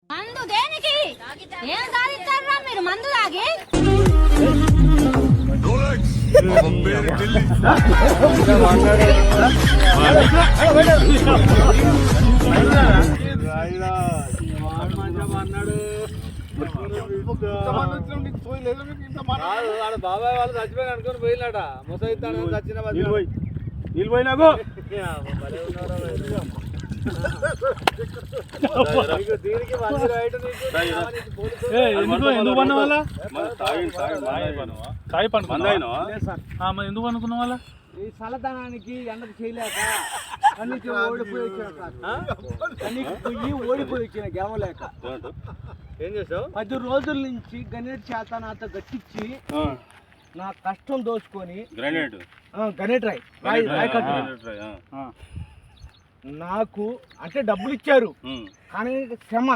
మందు దేనికి ఏం సాధిస్తారా మీరు మందు తాగి బాబాయ్ వాళ్ళు చచ్చిపోయి అనుకుని పోయినట ముసైతాను చచ్చిన నీళ్ళు పోయినాకు దీనికి మంచి రైట్ ఎందుకు పన్న వాళ్ళ ఎందుకు అనుకున్న వాళ్ళ ఈ చల్లదనానికి ఎండకు చేయలేక కన్నీకి ఓడిపోయి వచ్చిన గెలవలేక ఏం చేసావు 10 రోజుల నుంచి గణేట్ చేత నాతో గట్టించి నా కష్టం దోచుకొని గణేట్ రాయ్ నాకు అంటే డబ్బులు ఇచ్చారు కానీ శ్రమ